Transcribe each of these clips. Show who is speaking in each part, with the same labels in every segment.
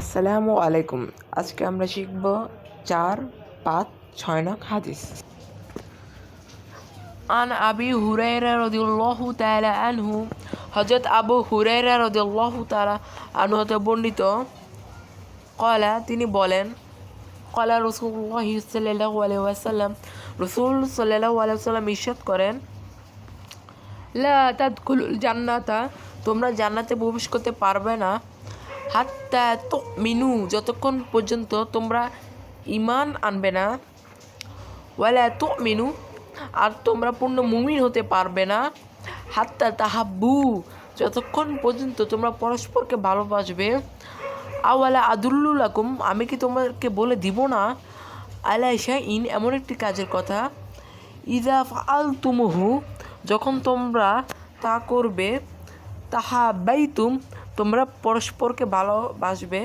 Speaker 1: আসসালামু আলাইকুম। আজকে আমরা শিখব 4, 5, 6 নং হাদিস। আন আবি হুরায়রা রাদিয়াল্লাহু তাআলা আনহু, হযরত আবু হুরায়রা রাদিয়াল্লাহু তাআলা আনহু হতে বর্ণিত, ক্বালা তিনি বলেন, ক্বালা রাসূলুল্লাহ সাল্লাল্লাহু আলাইহি ওয়াসাল্লাম, রাসূল সাল্লাল্লাহু আলাইহি ওয়াসাল্লাম ইরশাদ করেন, লা তাদখুলুল জান্নাতা, তোমরা জান্নাতে প্রবেশ করতে পারবে না, হাত্তা তুমিনু, যতক্ষণ পর্যন্ত তোমরা ঈমান আনবে না, ওয়ালা তুমিনু, আর তোমরা পূর্ণ মুমিন হতে পারবে না, হাত্তা তাহাব্বু, যতক্ষণ পর্যন্ত তোমরা পরস্পরকে ভালোবাসবে, আওয়ালা আদুল্লুলাকুম, আমি কি তোমাদেরকে বলে দিব না, আলা শাইইন, এমন একটি কাজের কথা, ইযা ফাআলতুমুহু, যখন তোমরা তা করবে, তাহাব্বাইতুম, তোমরা পরস্পরকে ভালোবাসবে,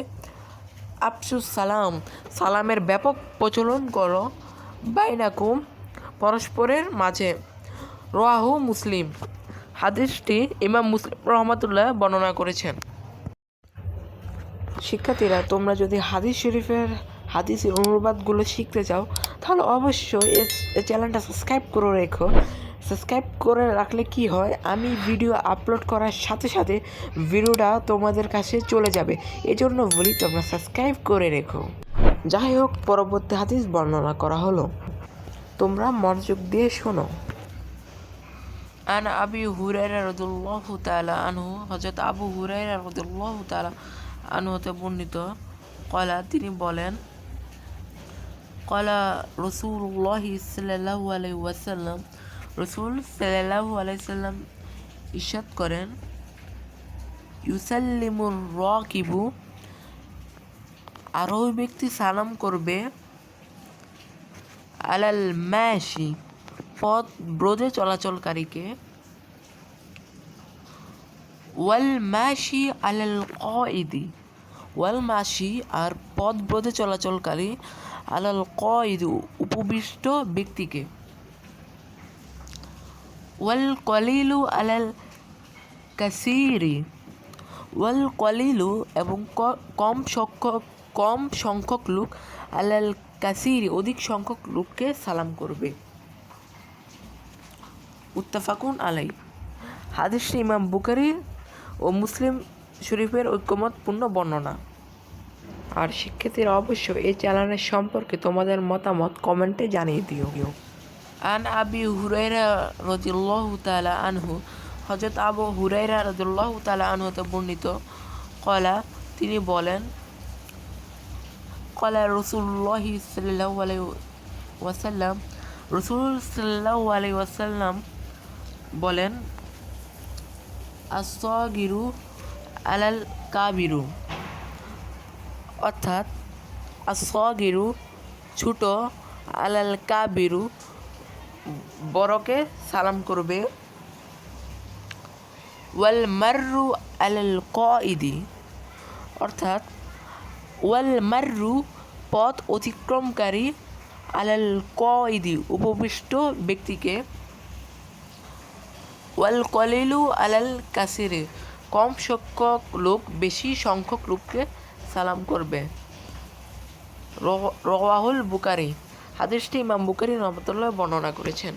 Speaker 1: আফসুস সালাম, সালামের ব্যাপক প্রচলন করো, বাইনাকুম, পরস্পরের মাঝে। রাওয়াহু মুসলিম, হাদিসটি ইমাম মুসলিম রহমাতুল্লাহ বর্ণনা করেছেন। শিক্ষার্থীরা, তোমরা যদি হাদিস শরীফের হাদিসের অনুবাদগুলো শিখতে চাও তাহলে অবশ্যই এই চ্যানেলটা সাবস্ক্রাইব করে রেখো। সাবস্ক্রাইব করে রাখলে কি হয়, আমি ভিডিও আপলোড করার সাথে সাথে ভিডিওটা তোমাদের কাছে চলে যাবে। এজন্য বলি তোমরা সাবস্ক্রাইব করে রেখো। যাই হোক, পরবর্তী হাদিস বর্ণনা করা হলো, তোমরা মনোযোগ দিয়ে শোনো। আন আবি হুরায়রা রাদিয়াল্লাহু তাআলা আনহু, হযরত আবু হুরায়রা রাদিয়াল্লাহু তাআলা আনহু হতে বর্ণিত, ক্বালা তিনি বলেন, ক্বালা রাসূলুল্লাহ সাল্লাল্লাহু আলাইহি ওয়াসাল্লাম, রাসূল সাল্লাল্লাহু আলাইহি ওয়াসাল্লাম ইরশাদ করেন, ইউসাল্লিমুর রাকিবু, আরোহী ব্যক্তি সালাম করবে, আলাল মাশি, পথ ব্রজে চলাচলকারীকে, ওয়াল মাশি আলাল কাইদি, ওয়াল মাশি, আর পথ ব্রজে চলাচলকারী, আলাল কাইদি, উপবিষ্ট ব্যক্তিকে, ওয়াল কলিলু আলাল কাসিরি, ওয়াল কলিলু, এবং কম সংখ্যক লোক, আলাল কাসিরি, অধিক সংখ্যক লোককে সালাম করবে। মুত্তাফাকুন আলাই, হাদিসটি ইমাম বুখারী ও মুসলিম শরীফের ঐকমত্যপূর্ণ বর্ণনা। আর শিক্ষার্থীরা, অবশ্যই এই চ্যানেলের সম্পর্কে তোমাদের মতামত কমেন্টে জানিয়ে দিও। আন আবি হুরায়রা রাদিয়াল্লাহু তাআলা আনহু, হযরত আবু হুরায়রা রাদিয়াল্লাহু তাআলা আনহু হতে বর্ণিত, ক্বালা তিনি বলেন, ক্বালা রাসূলুল্লাহ সাল্লাল্লাহু আলাইহি ওয়াসাল্লাম, রাসূল সাল্লাল্লাহু আলাইহি ওয়াসাল্লাম বলেন, আস-সাগিরু আলাল কাবিরু, অর্থাৎ আস-সাগিরু ছোট, আলাল কাবিরু বড়কে সালাম করবে, ওয়াল মাররু আলাল কাইদি, অর্থাৎ ওয়াল মাররু পথ অতিক্রমকারী, আলাল কাইদি উপবিষ্ট ব্যক্তিকে, ওয়াল কলিলু আলাল কাসিরে কম সংখ্যক লোক বেশি সংখ্যক লোককে সালাম করবে। রাওয়াহুল বুখারী, হাদিসটি ইমাম বুখারী রহমাতুল্লাহ বর্ণনা করেছেন।